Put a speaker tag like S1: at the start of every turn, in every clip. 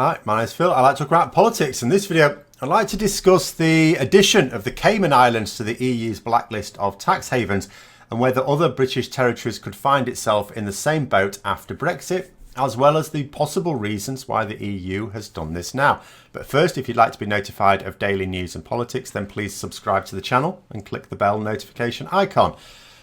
S1: Hi, my name's Phil. I like to talk about politics. In this video, I'd like to discuss the addition of the Cayman Islands to the EU's blacklist of tax havens and whether other British territories could find itself in the same boat after Brexit, as well as the possible reasons why the EU has done this now. But first, if you'd like to be notified of daily news and politics, then please subscribe to the channel and click the bell notification icon.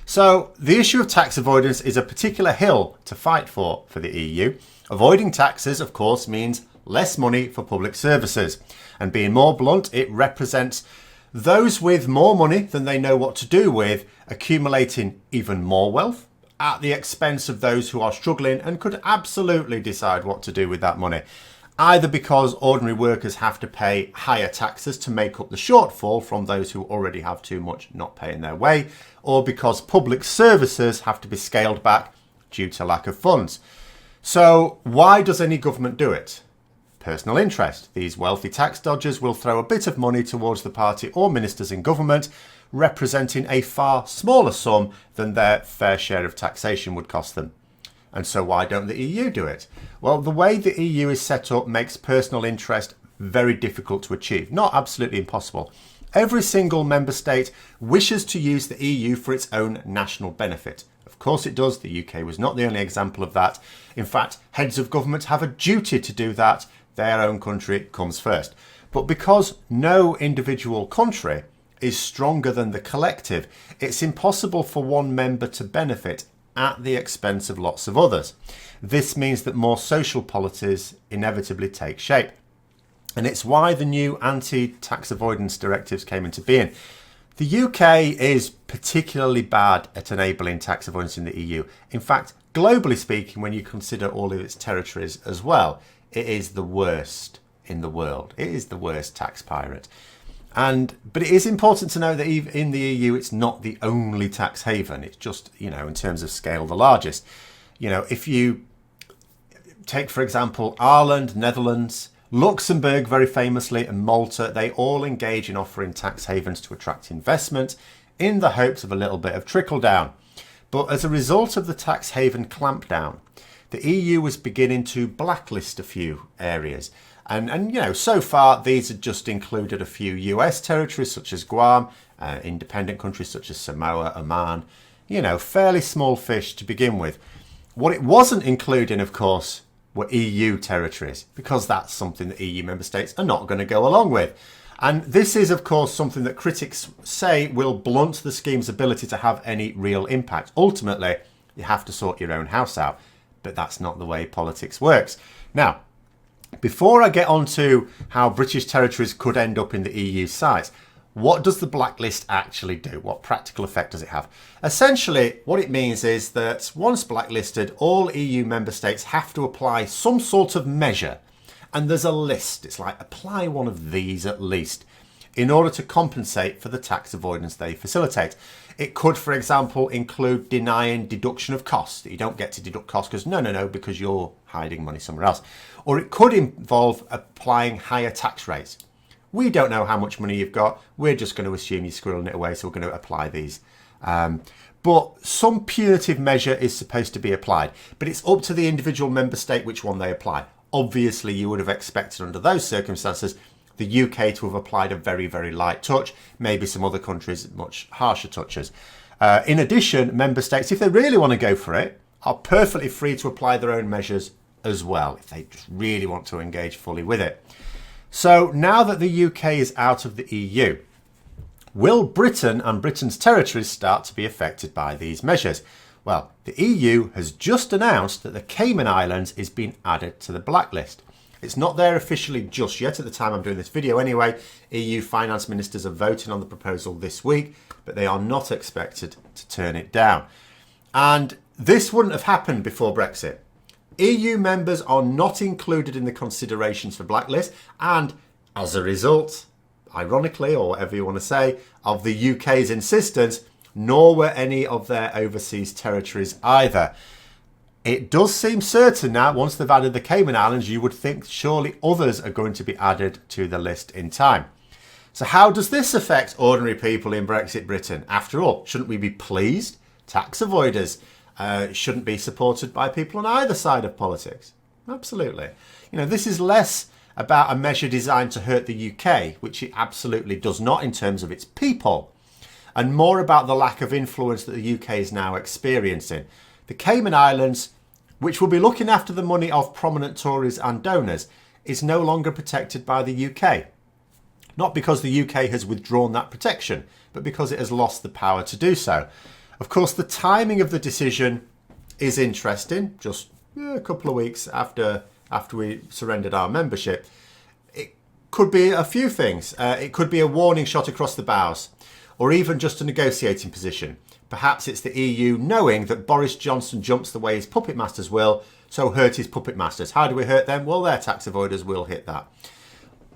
S1: So the issue of tax avoidance is a particular hill to fight for the EU. Avoiding taxes, of course, means less money for public services. And being more blunt, it represents those with more money than they know what to do with, accumulating even more wealth at the expense of those who are struggling and could absolutely decide what to do with that money. Either because ordinary workers have to pay higher taxes to make up the shortfall from those who already have too much not paying their way, or because public services have to be scaled back due to lack of funds. So why does any government do it? Personal interest. These wealthy tax dodgers will throw a bit of money towards the party or ministers in government, representing a far smaller sum than their fair share of taxation would cost them. And so why don't the EU do it? Well, the way the EU is set up makes personal interest very difficult to achieve, not absolutely impossible. Every single member state wishes to use the EU for its own national benefit. Of course it does. The UK was not the only example of that. In fact, heads of government have a duty to do that. Their own country comes first. But because no individual country is stronger than the collective, it's impossible for one member to benefit at the expense of lots of others. This means that more social policies inevitably take shape. And it's why the new anti-tax avoidance directives came into being. The UK is particularly bad at enabling tax avoidance in the EU. In fact, globally speaking, when you consider all of its territories as well, it is the worst in the world. It is the worst tax pirate. But it is important to know that in the EU, it's not the only tax haven. It's just, in terms of scale, the largest. If you take, for example, Ireland, Netherlands, Luxembourg, very famously, and Malta, they all engage in offering tax havens to attract investment in the hopes of a little bit of trickle down. But as a result of the tax haven clampdown, the EU was beginning to blacklist a few areas. And so far, these have just included a few US territories such as Guam, independent countries such as Samoa, Oman, fairly small fish to begin with. What it wasn't including, of course, were EU territories, because that's something that EU member states are not going to go along with. And this is, of course, something that critics say will blunt the scheme's ability to have any real impact. Ultimately, you have to sort your own house out. But that's not the way politics works. Now, before I get on to how British territories could end up in the EU sites, what does the blacklist actually do? What practical effect does it have? Essentially, what it means is that once blacklisted, all EU member states have to apply some sort of measure. And there's a list. It's like, apply one of these at least, in order to compensate for the tax avoidance they facilitate. It could, for example, include denying deduction of costs, that you don't get to deduct costs because you're hiding money somewhere else. Or it could involve applying higher tax rates. We don't know how much money you've got. We're just going to assume you're squirreling it away, so we're going to apply these. But some punitive measure is supposed to be applied. But it's up to the individual member state which one they apply. Obviously, you would have expected under those circumstances the UK to have applied a very, very light touch, maybe some other countries much harsher touches. In addition, member states, if they really want to go for it, are perfectly free to apply their own measures as well, if they just really want to engage fully with it. So now that the UK is out of the EU, will Britain and Britain's territories start to be affected by these measures? Well, the EU has just announced that the Cayman Islands is being added to the blacklist. It's not there officially just yet at the time I'm doing this video anyway. EU finance ministers are voting on the proposal this week, but they are not expected to turn it down. And this wouldn't have happened before Brexit. EU members are not included in the considerations for blacklist, and as a result, ironically, or whatever you want to say, of the UK's insistence, nor were any of their overseas territories either. It does seem certain now, once they've added the Cayman Islands, you would think surely others are going to be added to the list in time. So how does this affect ordinary people in Brexit Britain? After all, shouldn't we be pleased? Tax avoiders shouldn't be supported by people on either side of politics. Absolutely. This is less about a measure designed to hurt the UK, which it absolutely does not in terms of its people, and more about the lack of influence that the UK is now experiencing. The Cayman Islands, which will be looking after the money of prominent Tories and donors, is no longer protected by the UK. Not because the UK has withdrawn that protection, but because it has lost the power to do so. Of course, the timing of the decision is interesting, just a couple of weeks after we surrendered our membership. It could be a few things. It could be a warning shot across the bows, or even just a negotiating position. Perhaps it's the EU knowing that Boris Johnson jumps the way his puppet masters will, so hurt his puppet masters. How do we hurt them? Well, their tax avoiders will hit that.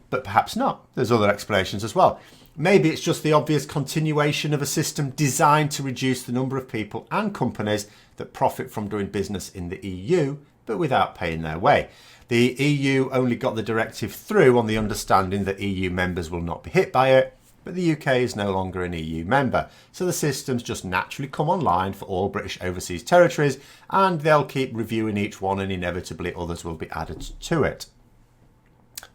S1: But perhaps not. There's other explanations as well. Maybe it's just the obvious continuation of a system designed to reduce the number of people and companies that profit from doing business in the EU, but without paying their way. The EU only got the directive through on the understanding that EU members will not be hit by it, but the UK is no longer an EU member, so the systems just naturally come online for all British overseas territories, and they'll keep reviewing each one, and inevitably others will be added to it.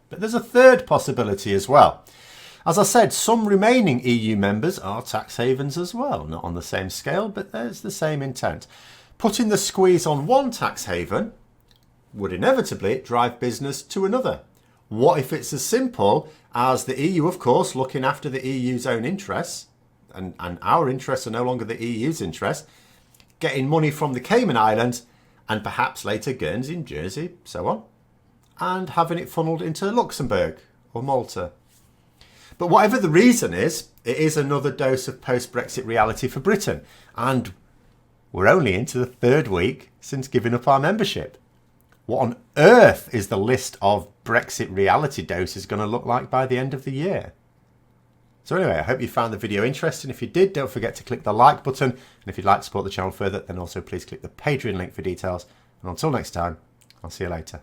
S1: But there's a third possibility as well. As I said, some remaining EU members are tax havens as well, not on the same scale, but there's the same intent. Putting the squeeze on one tax haven would inevitably drive business to another. What if it's as simple as the EU, of course, looking after the EU's own interests, and our interests are no longer the EU's interests, getting money from the Cayman Islands, and perhaps later Guernsey and Jersey, so on, and having it funneled into Luxembourg or Malta. But whatever the reason is, it is another dose of post-Brexit reality for Britain, and we're only into the third week since giving up our membership. What on earth is the list of Brexit reality doses going to look like by the end of the year? So anyway, I hope you found the video interesting. If you did, don't forget to click the like button. And if you'd like to support the channel further, then also please click the Patreon link for details. And until next time, I'll see you later.